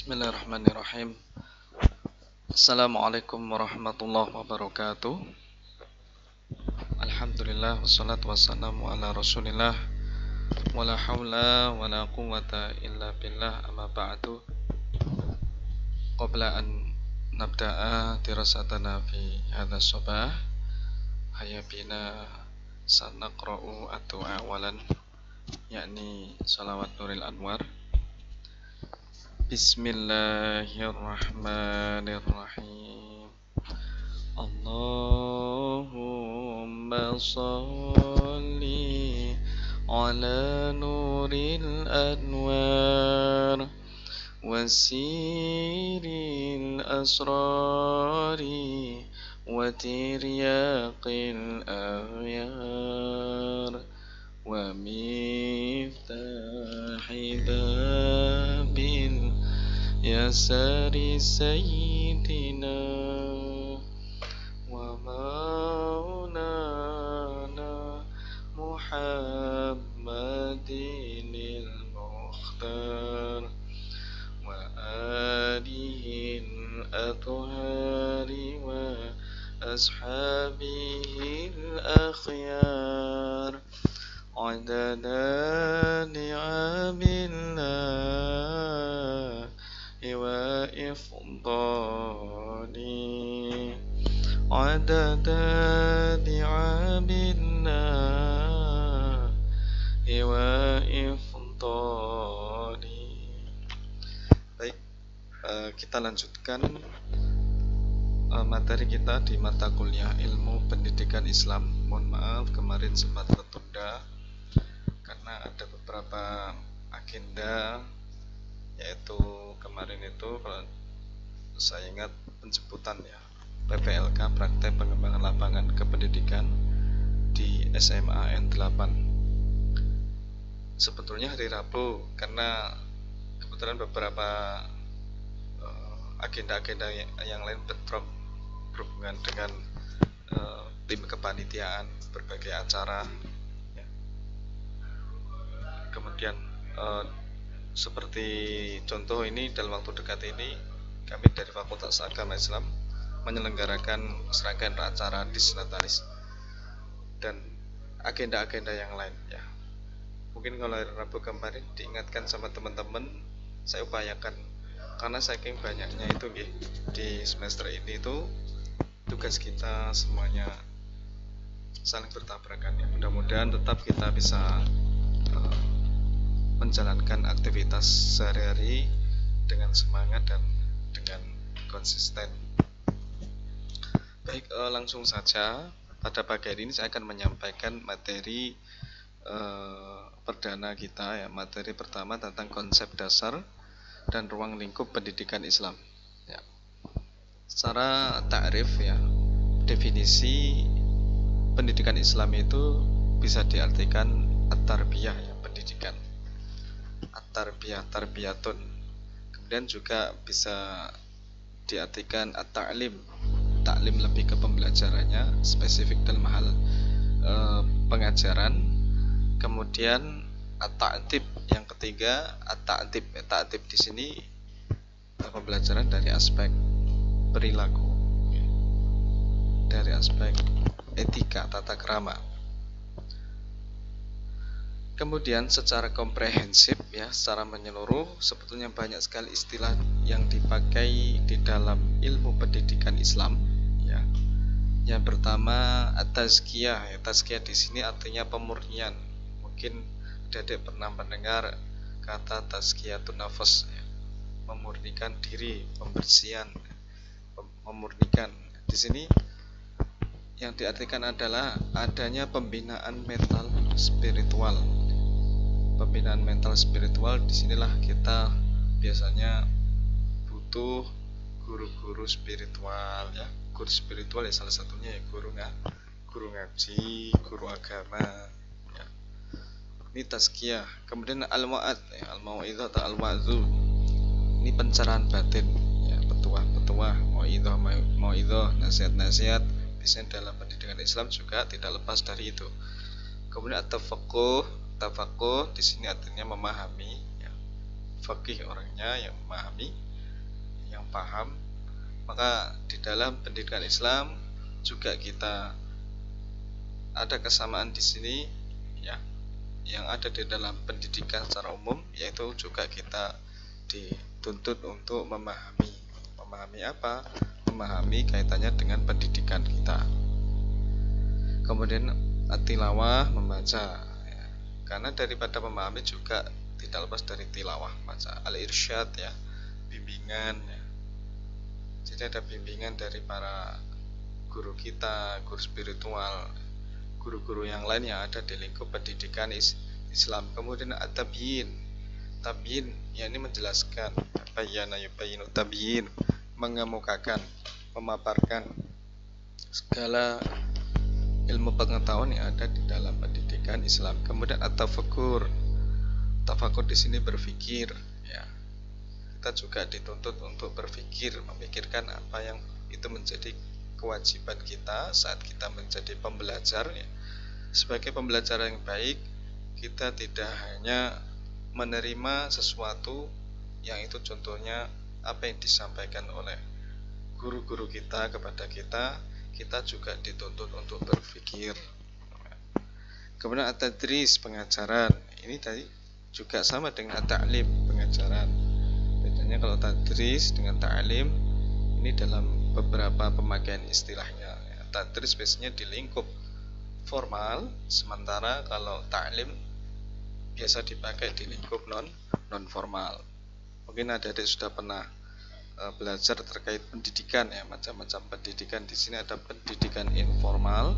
Bismillahirrahmanirrahim. Assalamualaikum warahmatullahi wabarakatuh. Alhamdulillah wassalatu wassalamu ala Rasulillah wala haula wala quwwata illa billah amma ba'du. Qabla an nabda'a dirasatana fi hadha sabah hayya bina sanaqra'u atau awalan yakni salawat nuril anwar. Bismillahirrahmanirrahim. Allahumma salli ala nuril anwar wasiril asrari wa tiryaqil aghyar wa miftahi babil yasari sayyidina wa maulana Muhammadinil Mukhtar wa alihil athhari wa ashabihil akhyar adada ni'amillah wa ifdali adada ni'amillah wa ifdali. Baik, kita lanjutkan materi kita di mata kuliah ilmu pendidikan Islam. Mohon maaf kemarin sempat tertunda karena ada beberapa agenda, yaitu kemarin itu kalau saya ingat penjemputan ya PPLK praktek pengembangan lapangan kependidikan di SMA N8. Sebetulnya hari Rabu karena kebetulan beberapa agenda-agenda yang lain bentrok berhubungan dengan tim kepanitiaan berbagai acara ya. Kemudian seperti contoh ini dalam waktu dekat ini kami dari Fakultas Agama Islam menyelenggarakan serangkaian acara disnatalis dan agenda-agenda yang lain ya. Mungkin kalau hari Rabu kemarin diingatkan sama teman-teman, saya upayakan karena saking banyaknya itu di semester ini itu tugas kita semuanya saling bertabrakan ya. Mudah-mudahan tetap kita bisa menjalankan aktivitas sehari-hari dengan semangat dan dengan konsisten. Baik, langsung saja pada pagi hari ini saya akan menyampaikan materi perdana kita ya. Materi pertama tentang konsep dasar dan ruang lingkup pendidikan Islam ya. Secara ta'rif ya, definisi pendidikan Islam itu bisa diartikan at-tarbiyah ya, pendidikan. At-tarbiyah, tarbiyatun. Kemudian juga bisa diartikan at-ta'lim. Ta'lim lebih ke pembelajarannya, spesifik dalam hal pengajaran. Kemudian at-ta'tib, yang ketiga at-ta'tib. Ta'tib di sini pembelajaran dari aspek perilaku, dari aspek etika, tata krama. Kemudian secara komprehensif ya, secara menyeluruh sebetulnya banyak sekali istilah yang dipakai di dalam ilmu pendidikan Islam ya. Yang pertama at-tazkiyah ya. Tazkiyah di sini artinya pemurnian. Mungkin Dedek pernah mendengar kata tazkiyatun nafas ya. Memurnikan diri, pembersihan, memurnikan. Di sini yang diartikan adalah adanya pembinaan mental spiritual. Pembinaan mental spiritual, disinilah kita biasanya butuh guru-guru spiritual ya. Guru spiritual ya salah satunya ya guru ngaji, guru agama ya. Ini tazkiyah. Kemudian al-mau'ad ya, al-mau'idhah atau al-wa'dhu. Ini pencerahan batin ya, petuah, mau'idhah, nasihat-nasihat. Biasanya dalam pendidikan Islam juga tidak lepas dari itu. Kemudian at-tafaqquh di sini artinya memahami ya. Faqih orangnya yang memahami. yang paham. Maka di dalam pendidikan Islam juga kita ada kesamaan di sini ya, yang ada di dalam pendidikan secara umum, yaitu juga kita dituntut untuk memahami apa? Memahami kaitannya dengan pendidikan kita. Kemudian tilawah, membaca ya. Karena daripada memahami juga tidak lepas dari tilawah, baca. Al-irsyad ya, bimbingan ya. Jadi ada bimbingan dari para guru kita, guru spiritual, guru-guru yang lain yang ada di lingkup pendidikan Islam. Kemudian at-tabyin, tabyin ya, ini menjelaskan, bayana yubayinu, tabyin mengemukakan, memaparkan segala ilmu pengetahuan yang ada di dalam pendidikan Islam. Kemudian at-tafakkur, tafakur di sini berpikir ya. Kita juga dituntut untuk berpikir, memikirkan apa yang itu menjadi kewajiban kita saat kita menjadi pembelajar ya. Sebagai pembelajar yang baik, kita tidak hanya menerima sesuatu yang itu contohnya apa yang disampaikan oleh guru-guru kita kepada kita, kita juga dituntut untuk berpikir. Kemudian at-tadris, pengajaran. Ini tadi juga sama dengan ta'lim, pengajaran. Bedanya kalau tadris dengan ta'lim ini dalam beberapa pemakaian istilahnya. Tadris biasanya di lingkup formal, sementara kalau ta'lim biasa dipakai di lingkup non formal. Mungkin adik-adik sudah pernah belajar terkait pendidikan ya, macam-macam pendidikan. Di sini ada pendidikan informal,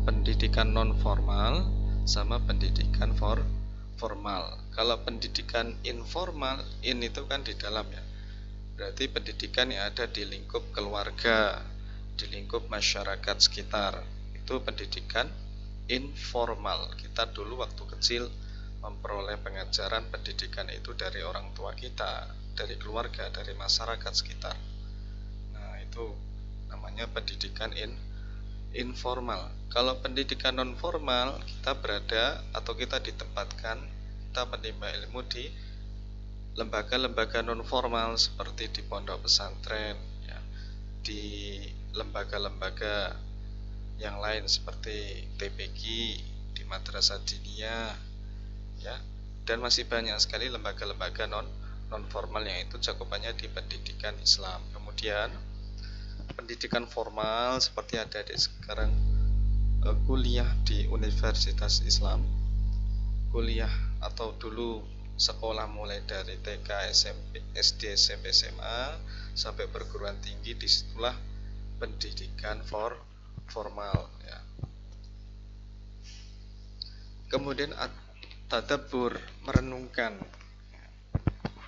pendidikan non formal, sama pendidikan formal. Kalau pendidikan informal, itu kan di dalam ya. Berarti pendidikan yang ada di lingkup keluarga, di lingkup masyarakat sekitar. Itu pendidikan informal. Kita dulu waktu kecil memperoleh pengajaran pendidikan itu dari orang tua kita, dari keluarga, dari masyarakat sekitar. Nah, itu namanya pendidikan informal. Kalau pendidikan non formal, kita berada atau kita ditempatkan, kita menimba ilmu di lembaga-lembaga non formal seperti di pondok pesantren ya, di lembaga-lembaga yang lain seperti TPQ, di madrasah diniyah ya, dan masih banyak sekali lembaga-lembaga non formal yang itu cakupannya di pendidikan Islam. Kemudian pendidikan formal seperti ada di sekarang kuliah di Universitas Islam, kuliah atau dulu sekolah mulai dari TK, SMP, SD, SMP, SMA sampai perguruan tinggi, disitulah pendidikan formal ya. Kemudian tadabbur, merenungkan.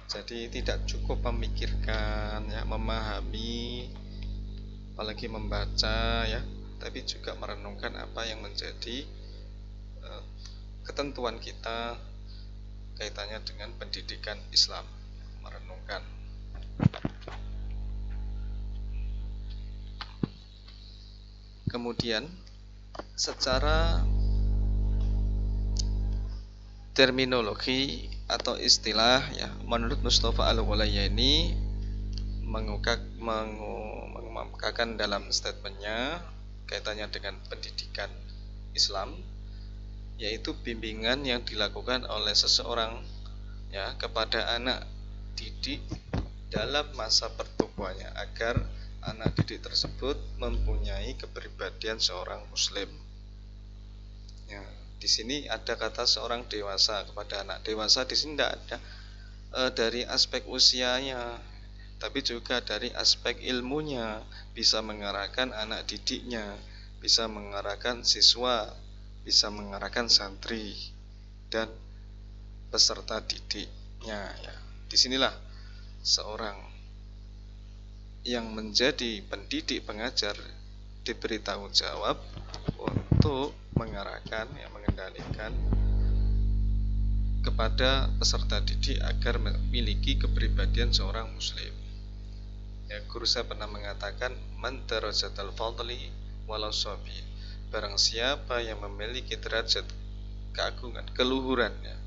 Jadi tidak cukup memikirkan ya, memahami, apalagi membaca ya, tapi juga merenungkan apa yang menjadi ketentuan kita kaitannya dengan pendidikan Islam, merenungkan. Kemudian secara terminologi atau istilah ya, menurut Mustafa Al-Ghulayyani mengemukakan dalam statementnya kaitannya dengan pendidikan Islam, yaitu bimbingan yang dilakukan oleh seseorang ya kepada anak didik dalam masa pertumbuhannya agar anak didik tersebut mempunyai kepribadian seorang muslim. Ya, di sini ada kata seorang dewasa kepada anak dewasa. Di sini tidak ada dari aspek usianya, tapi juga dari aspek ilmunya, bisa mengarahkan anak didiknya, bisa mengarahkan siswa, bisa mengarahkan santri dan peserta didiknya ya. Disinilah seorang yang menjadi pendidik pengajar diberi tanggung jawab untuk mengarahkan ya, mengendalikan kepada peserta didik agar memiliki kepribadian seorang muslim. Ya, guru saya pernah mengatakan man darajatul fadli walau sabi, barang siapa yang memiliki derajat keagungan, keluhuran ya,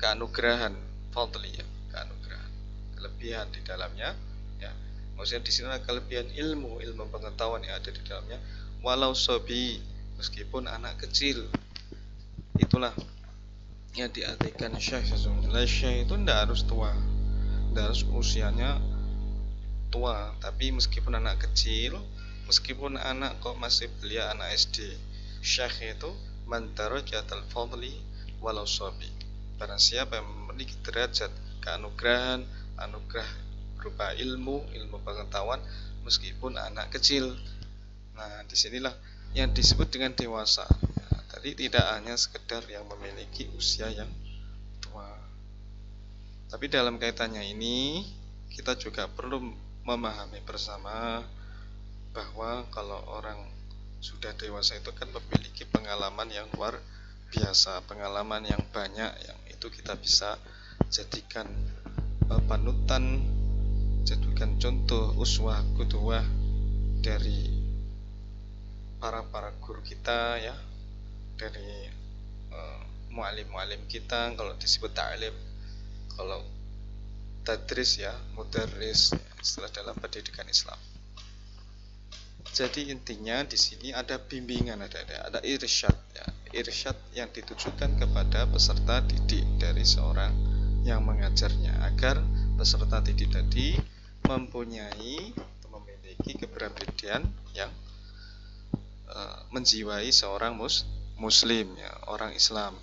keanugerahan, fadli ya, keanugerahan, kelebihan di dalamnya, Maksudnya di sini ada kelebihan ilmu pengetahuan yang ada di dalamnya. Walau sobi, meskipun anak kecil. Itulah yang diartikan syekh sesungguhnya. Syekh itu tidak harus tua, tidak harus usianya tua, tapi meskipun anak kecil, meskipun anak kok masih belia, anak SD, syekh itu man darajatal fadli walau sobi. Barang siapa yang memiliki derajat keanugerahan, anugerah berupa ilmu pengetahuan meskipun anak kecil. Nah, disinilah yang disebut dengan dewasa. Nah, tadi tidak hanya sekedar yang memiliki usia yang tua. Tapi dalam kaitannya ini kita juga perlu memahami bersama bahwa kalau orang sudah dewasa itu kan memiliki pengalaman yang luar biasa, pengalaman yang banyak, yang itu kita bisa jadikan panutan, jadikan contoh, uswah, qudwah dari para guru kita ya, dari mu'alim kita. Kalau disebut ta'lim, kalau tadris ya, mudarris, istilah dalam pendidikan Islam. Jadi intinya di sini ada bimbingan, ada irsyad ya, irsyad yang ditujukan kepada peserta didik dari seorang yang mengajarnya, agar peserta didik tadi mempunyai atau memiliki kepribadian yang menjiwai seorang muslim ya, orang Islam.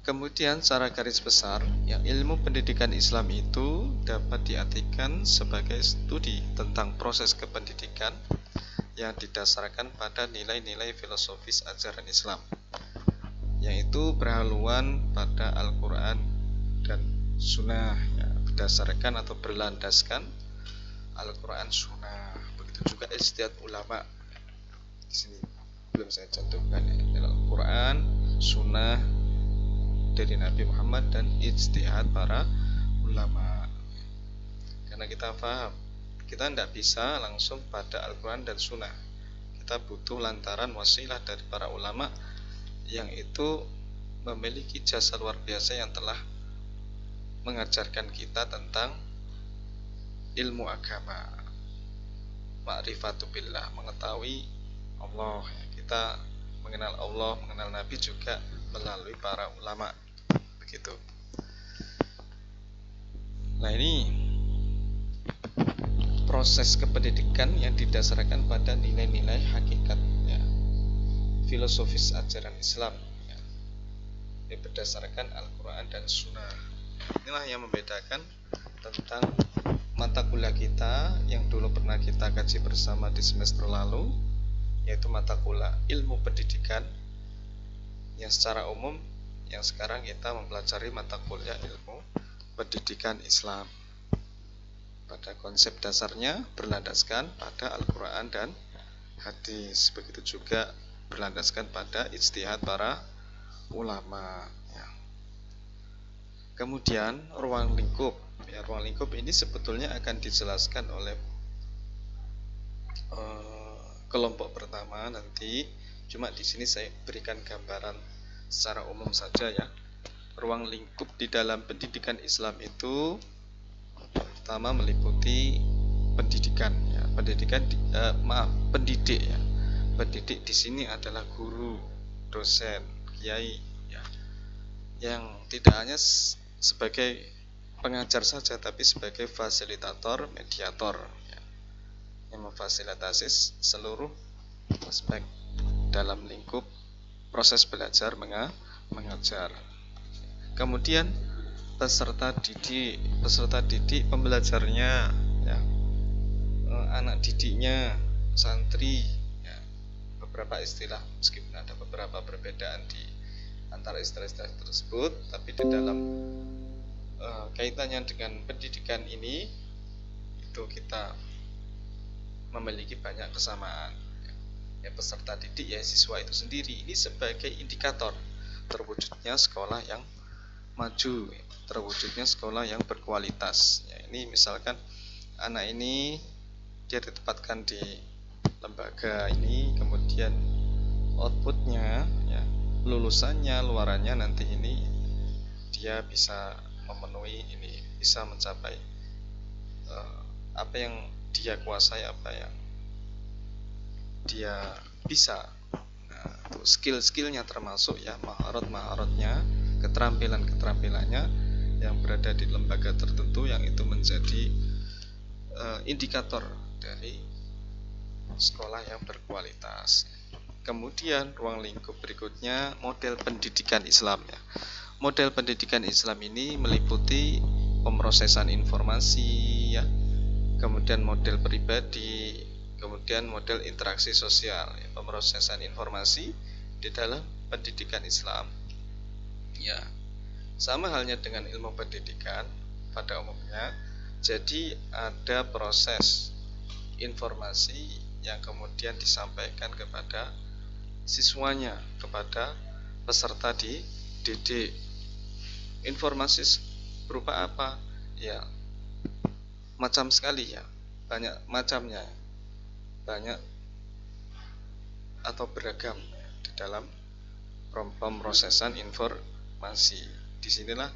Kemudian secara garis besar ya, ilmu pendidikan Islam itu dapat diartikan sebagai studi tentang proses kependidikan yang didasarkan pada nilai-nilai filosofis ajaran Islam, yaitu berhaluan pada Al-Quran dan Sunnah ya, berdasarkan atau berlandaskan Al-Quran Sunnah. Begitu juga ijtihad ulama. Di sini belum saya contohkan ya, Al-Quran, Sunnah dari Nabi Muhammad dan ijtihad para ulama. Karena kita paham, kita tidak bisa langsung pada Al-Quran dan Sunnah. Kita butuh lantaran wasilah dari para ulama yang itu memiliki jasa luar biasa yang telah mengajarkan kita tentang ilmu agama, ma'rifatu billah, mengetahui Allah. Kita mengenal Allah, mengenal Nabi juga melalui para ulama. Begitu. Nah, ini proses kependidikan yang didasarkan pada nilai-nilai hakikat ya, filosofis ajaran Islam ya, yang berdasarkan Al-Quran dan Sunnah. Inilah yang membedakan tentang mata kuliah kita yang dulu pernah kita kaji bersama di semester lalu, yaitu mata kuliah ilmu pendidikan yang secara umum, yang sekarang kita mempelajari mata kuliah ilmu pendidikan Islam. Pada konsep dasarnya berlandaskan pada Al-Quran dan hadis, begitu juga berlandaskan pada ijtihad para ulama ya. Kemudian ruang lingkup ya, ruang lingkup ini sebetulnya akan dijelaskan oleh kelompok pertama nanti. Cuma di sini saya berikan gambaran secara umum saja ya. Ruang lingkup di dalam pendidikan Islam itu pertama meliputi pendidikan ya, pendidik ya. Pendidik di sini adalah guru, dosen, kiai ya, yang tidak hanya sebagai pengajar saja, tapi sebagai fasilitator, mediator ya, yang memfasilitasi seluruh aspek dalam lingkup proses belajar mengajar. Kemudian peserta didik pembelajarnya ya, anak didiknya, santri ya, beberapa istilah meskipun ada beberapa perbedaan di antara istilah-istilah tersebut, tapi di dalam kaitannya dengan pendidikan ini itu kita memiliki banyak kesamaan. Ya, peserta didik ya siswa itu sendiri ini sebagai indikator terwujudnya sekolah yang maju, terwujudnya sekolah yang berkualitas ya. Ini misalkan anak ini dia ditempatkan di lembaga ini, kemudian outputnya ya, lulusannya, luarannya nanti ini dia bisa memenuhi ini, bisa mencapai apa yang dia kuasai, apa yang dia bisa. Nah, itu skill-skillnya termasuk ya maharat-maharatnya, keterampilan-keterampilannya yang berada di lembaga tertentu yang itu menjadi indikator dari sekolah yang berkualitas. Kemudian ruang lingkup berikutnya model pendidikan Islam ya. Model pendidikan Islam ini meliputi pemrosesan informasi ya, kemudian model pribadi, kemudian model interaksi sosial ya. Pemrosesan informasi di dalam pendidikan Islam ya, sama halnya dengan ilmu pendidikan pada umumnya. Jadi ada proses informasi yang kemudian disampaikan kepada siswanya, kepada peserta didik. Informasi berupa apa? Ya, macam sekali ya, banyak macamnya, banyak atau beragam di dalam pemrosesan informasi. Disinilah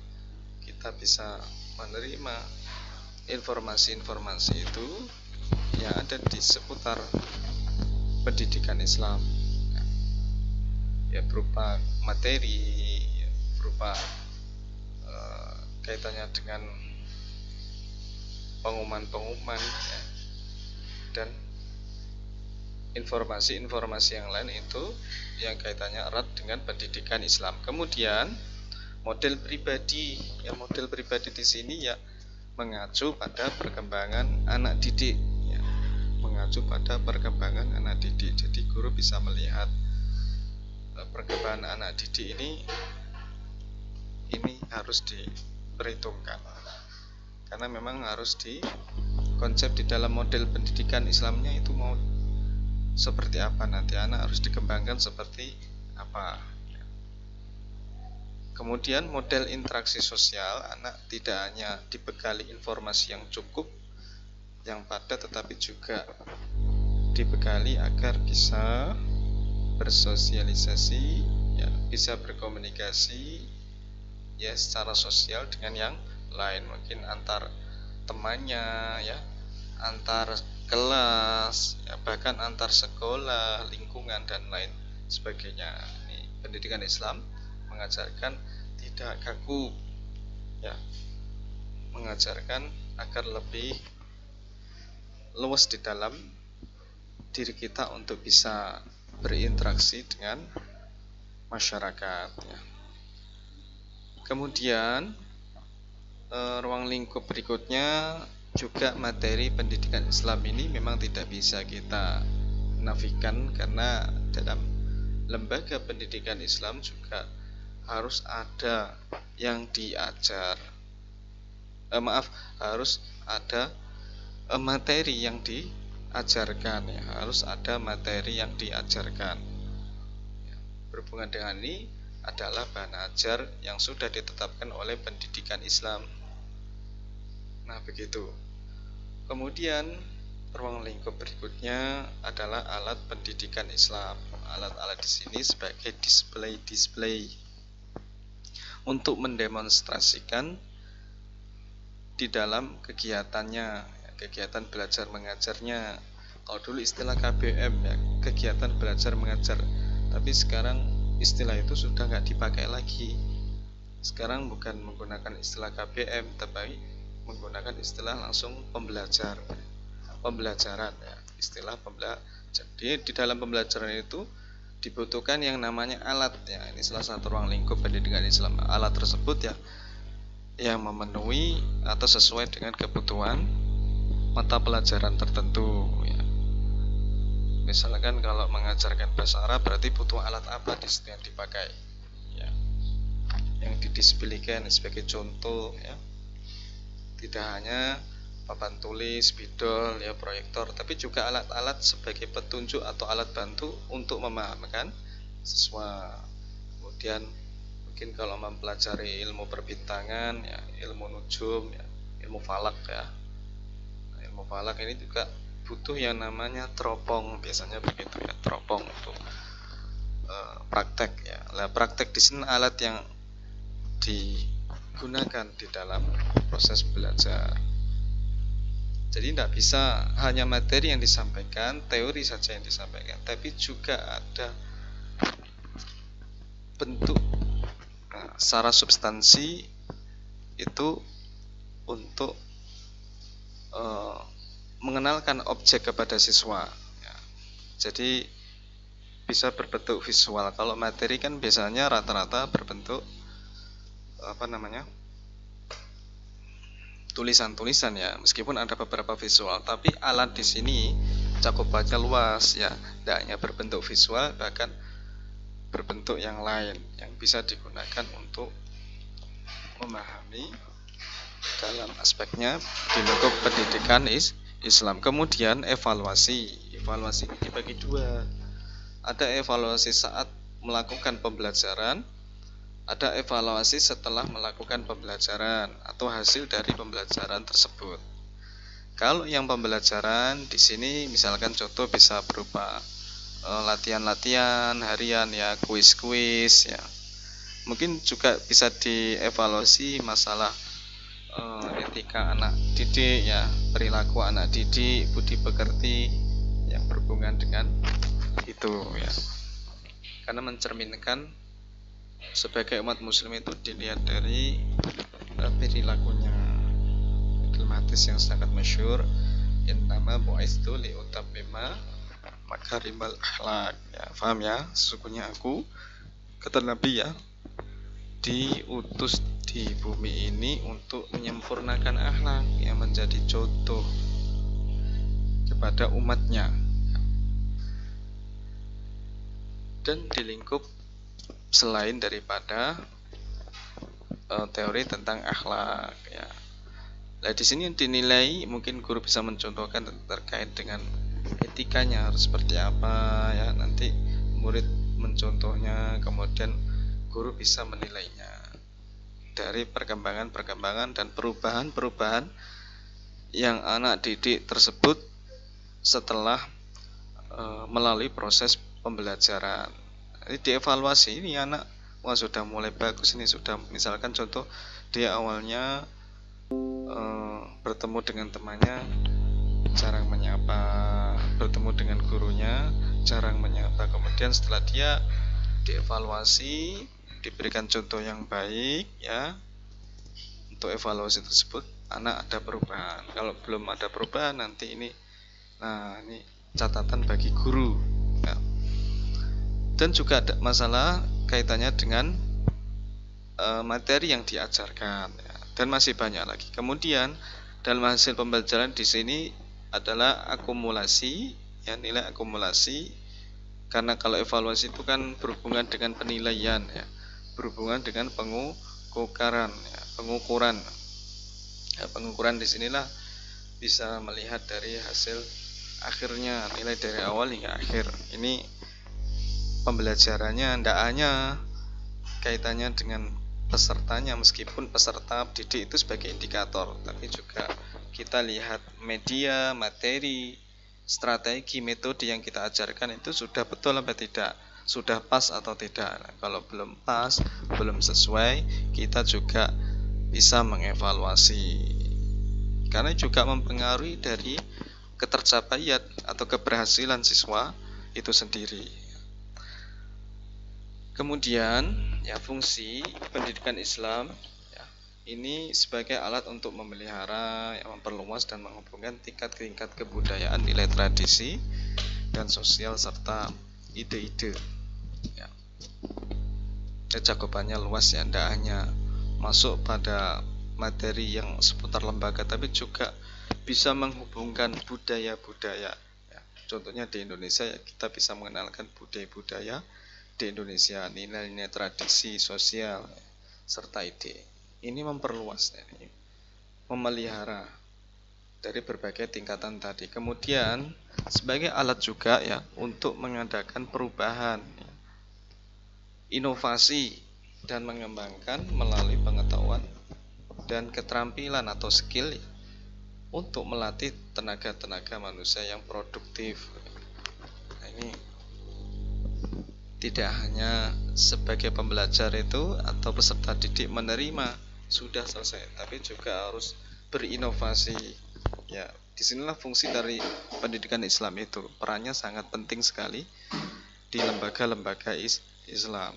kita bisa menerima informasi-informasi itu yang ada di seputar pendidikan Islam ya, berupa materi ya, berupa kaitannya dengan pengumuman-pengumuman ya, dan informasi-informasi yang lain itu yang kaitannya erat dengan pendidikan Islam. Kemudian model pribadi ya, model pribadi di sini ya mengacu pada perkembangan anak didik ya, mengacu pada perkembangan anak didik. Jadi guru bisa melihat perkembangan anak didik ini harus diperhitungkan, karena memang harus di konsep di dalam model pendidikan Islamnya itu mau seperti apa, nanti anak harus dikembangkan seperti apa. Kemudian model interaksi sosial, anak tidak hanya dibekali informasi yang cukup, yang padat, tetapi juga dibekali agar bisa bersosialisasi ya, bisa berkomunikasi ya secara sosial dengan yang lain, mungkin antar temannya ya, antar kelas ya, bahkan antar sekolah, lingkungan dan lain sebagainya. Ini pendidikan Islam mengajarkan tidak kaku ya, mengajarkan agar lebih luas di dalam diri kita untuk bisa berinteraksi dengan masyarakat ya. Kemudian ruang lingkup berikutnya juga materi pendidikan Islam ini memang tidak bisa kita nafikan, karena dalam lembaga pendidikan Islam juga harus ada yang diajar, harus ada materi yang diajarkan ya, harus ada materi yang diajarkan ya. Berhubungan dengan ini adalah bahan ajar yang sudah ditetapkan oleh pendidikan Islam. Nah begitu. Kemudian ruang lingkup berikutnya adalah alat pendidikan Islam. Alat-alat di sini sebagai display untuk mendemonstrasikan di dalam kegiatannya, kegiatan belajar mengajarnya. Kalau dulu istilah KBM ya, kegiatan belajar mengajar, tapi sekarang istilah itu sudah nggak dipakai lagi. Sekarang bukan menggunakan istilah KBM, tapi menggunakan istilah langsung pembelajaran ya, istilah pembelajaran. Jadi di dalam pembelajaran itu dibutuhkan yang namanya alat ya. Ini salah satu ruang lingkup pendidikan Islam. Alat tersebut ya yang memenuhi atau sesuai dengan kebutuhan mata pelajaran tertentu ya. Misalkan kalau mengajarkan bahasa Arab berarti butuh alat apa di situ yang dipakai ya, yang didisplaykan sebagai contoh ya. Tidak hanya papan tulis, spidol ya, proyektor, tapi juga alat-alat sebagai petunjuk atau alat bantu untuk memahamkan siswa. Kemudian mungkin kalau mempelajari ilmu perbintangan ya, ilmu nujum ya, ilmu falak ya. Nah, ilmu falak ini juga butuh yang namanya teropong, biasanya begitu ya, teropong untuk praktek ya. Nah, praktek di sini alat yang digunakan di dalam proses belajar. Jadi tidak bisa hanya materi yang disampaikan, teori saja yang disampaikan, tapi juga ada bentuk secara substansi itu untuk mengenalkan objek kepada siswa. Ya. Jadi bisa berbentuk visual. Kalau materi kan biasanya rata-rata berbentuk tulisan-tulisan ya, meskipun ada beberapa visual, tapi alat di sini cakupannya luas ya, tidak hanya berbentuk visual, bahkan berbentuk yang lain yang bisa digunakan untuk memahami dalam aspeknya di lingkup pendidikan Islam. Kemudian evaluasi ini dibagi dua. Ada evaluasi saat melakukan pembelajaran, ada evaluasi setelah melakukan pembelajaran atau hasil dari pembelajaran tersebut. Kalau yang pembelajaran di sini misalkan contoh bisa berupa latihan-latihan harian ya, kuis-kuis ya. Mungkin juga bisa dievaluasi masalah etika anak didik ya, perilaku anak didik, budi pekerti yang berhubungan dengan itu ya. Karena mencerminkan sebagai umat muslim itu dilihat dari perilakunya. Dalam hadis yang sangat masyhur, innama bu'istu liutammima makarimal akhlak ya, paham ya? Sesungguhnya aku, kata Nabi ya, diutus di bumi ini untuk menyempurnakan akhlak yang menjadi contoh kepada umatnya. Dan di lingkup selain daripada teori tentang akhlak ya. Nah, di sini dinilai mungkin guru bisa mencontohkan terkait dengan etikanya harus seperti apa ya. Nanti murid mencontohnya, kemudian guru bisa menilainya dari perkembangan dan perubahan yang anak didik tersebut setelah melalui proses pembelajaran. Jadi dievaluasi, ini anak sudah mulai bagus, ini sudah misalkan contoh dia awalnya bertemu dengan temannya jarang menyapa, bertemu dengan gurunya jarang menyapa, kemudian setelah dia dievaluasi, diberikan contoh yang baik ya, untuk evaluasi tersebut anak ada perubahan. Kalau belum ada perubahan nanti ini catatan bagi guru ya. Dan juga ada masalah kaitannya dengan materi yang diajarkan ya. Dan masih banyak lagi. Kemudian dalam hasil pembelajaran di sini adalah akumulasi ya, nilai akumulasi. Karena kalau evaluasi itu kan berhubungan dengan penilaian ya, berhubungan dengan pengukuran ya, pengukuran di sinilah bisa melihat dari hasil akhirnya, nilai dari awal hingga akhir. Ini pembelajarannya tidak hanya kaitannya dengan pesertanya, meskipun peserta didik itu sebagai indikator, tapi juga kita lihat media, materi, strategi, metode yang kita ajarkan itu sudah betul apa tidak, sudah pas atau tidak. Nah, kalau belum pas, belum sesuai, kita juga bisa mengevaluasi, karena juga mempengaruhi dari ketercapaian atau keberhasilan siswa itu sendiri. Kemudian ya, fungsi pendidikan Islam ya, ini sebagai alat untuk memelihara, ya, memperluas dan menghubungkan tingkat-tingkat kebudayaan, nilai tradisi dan sosial serta ide-ide ya. Cakupannya luas ya, tidak hanya masuk pada materi yang seputar lembaga, tapi juga bisa menghubungkan budaya-budaya ya. Contohnya di Indonesia ya, kita bisa mengenalkan budaya-budaya di Indonesia, nilai-nilai tradisi sosial serta ide. Ini memperluas, ini memelihara dari berbagai tingkatan tadi. Kemudian sebagai alat juga ya untuk mengadakan perubahan ya, inovasi dan mengembangkan melalui pengetahuan dan keterampilan atau skill ya, untuk melatih tenaga-tenaga manusia yang produktif. Nah, ini tidak hanya sebagai pembelajar itu atau peserta didik menerima sudah selesai, tapi juga harus berinovasi ya, Disinilah fungsi dari pendidikan Islam itu, perannya sangat penting sekali di lembaga-lembaga Islam.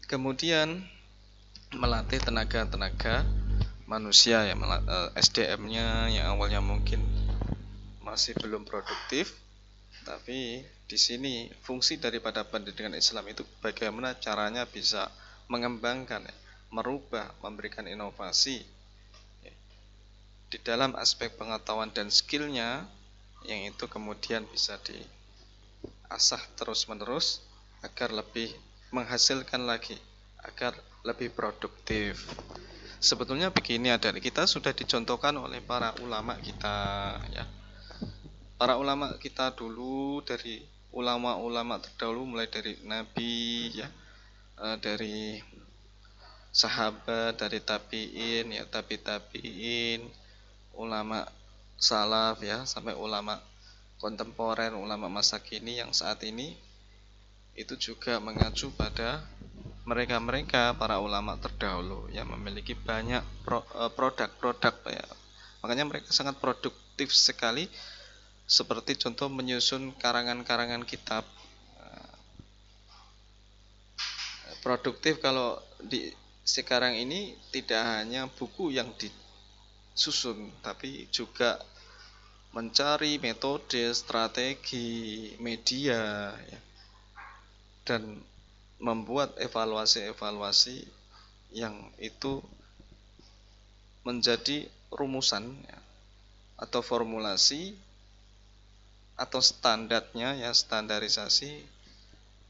Kemudian melatih tenaga-tenaga manusia ya, SDM-nya yang awalnya mungkin masih belum produktif, tapi di sini fungsi daripada pendidikan Islam itu bagaimana caranya bisa mengembangkan, merubah, memberikan inovasi di dalam aspek pengetahuan dan skillnya, yang itu kemudian bisa diasah terus-menerus agar lebih menghasilkan lagi, agar lebih produktif. Sebetulnya begini, adik kita sudah dicontohkan oleh para ulama kita ya. Para ulama kita dulu, dari ulama-ulama terdahulu, mulai dari Nabi ya, dari sahabat, dari tabi'in ya, tabi'in, ulama salaf ya, sampai ulama kontemporer, ulama masa kini yang saat ini itu juga mengacu pada mereka-mereka para ulama terdahulu yang memiliki banyak produk-produk ya. Makanya mereka sangat produktif sekali, seperti contoh menyusun karangan-karangan kitab. Produktif kalau di sekarang ini tidak hanya buku yang disusun, tapi juga mencari metode, strategi, media ya, dan membuat evaluasi-evaluasi yang itu menjadi rumusan ya, atau formulasi atau standarnya ya, standarisasi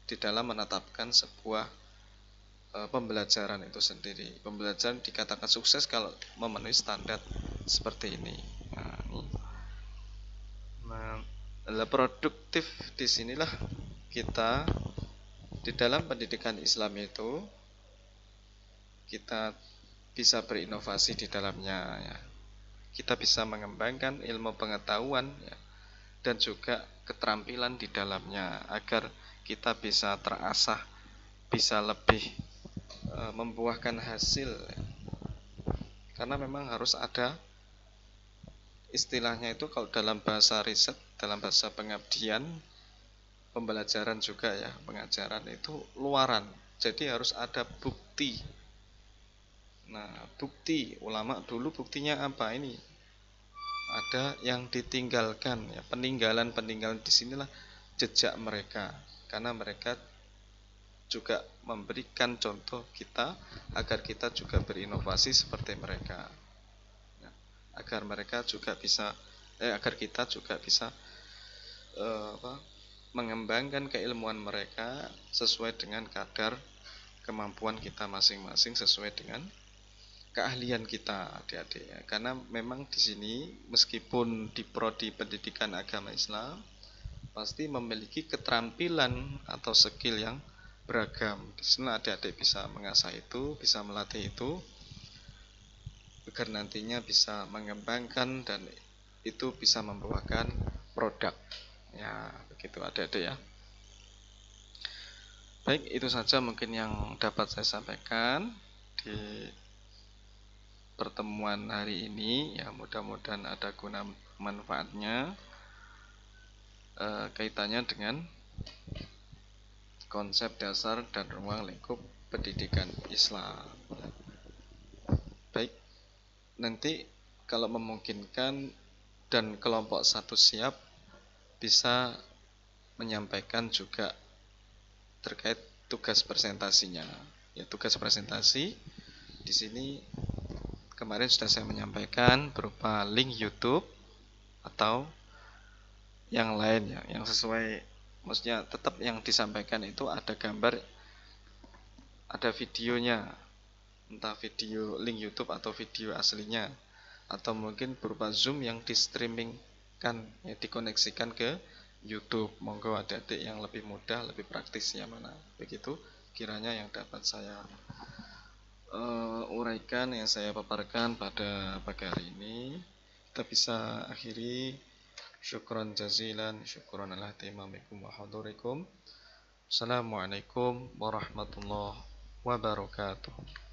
di dalam menetapkan sebuah pembelajaran itu sendiri. Pembelajaran dikatakan sukses kalau memenuhi standar seperti ini. Nah, produktif disinilah kita di dalam pendidikan Islam itu kita bisa berinovasi di dalamnya ya. Kita bisa mengembangkan ilmu pengetahuan ya, dan juga keterampilan di dalamnya agar kita bisa terasah, bisa lebih membuahkan hasil ya. Karena memang harus ada istilahnya itu, kalau dalam bahasa riset, dalam bahasa pengabdian, pembelajaran juga ya, pengajaran itu luaran, jadi harus ada bukti. Nah, bukti ulama dulu buktinya apa? Ini ada yang ditinggalkan ya, peninggalan disinilah jejak mereka, karena mereka juga memberikan contoh kita agar kita juga berinovasi seperti mereka ya, agar mereka juga bisa agar kita juga bisa mengembangkan keilmuan mereka sesuai dengan kadar kemampuan kita masing-masing, sesuai dengan keahlian kita, adik-adik ya. Karena memang di sini meskipun di prodi pendidikan agama Islam pasti memiliki keterampilan atau skill yang beragam. Di sana adik-adik bisa mengasah itu, bisa melatih itu agar nantinya bisa mengembangkan dan itu bisa membuahkan produk. Ya, begitu adik-adik ya. Baik, itu saja mungkin yang dapat saya sampaikan di pertemuan hari ini ya, mudah-mudahan ada guna manfaatnya kaitannya dengan konsep dasar dan ruang lingkup pendidikan Islam. Baik, nanti kalau memungkinkan dan kelompok satu siap bisa menyampaikan juga terkait tugas presentasinya. Ya, tugas presentasi di sini kemarin sudah saya menyampaikan berupa link YouTube atau yang lain ya, yang sesuai, maksudnya tetap yang disampaikan itu ada gambar, ada videonya, entah video link YouTube atau video aslinya, atau mungkin berupa Zoom yang di streamingkan ya, dikoneksikan ke YouTube. Monggo adik-adik yang lebih mudah, lebih praktis yang mana. Begitu kiranya yang dapat saya uraikan, yang saya paparkan pada pagi hari ini. Kita bisa akhiri. Syukran jazilan, syukran ala timamikum wa hadurikum. Assalamualaikum warahmatullahi wabarakatuh.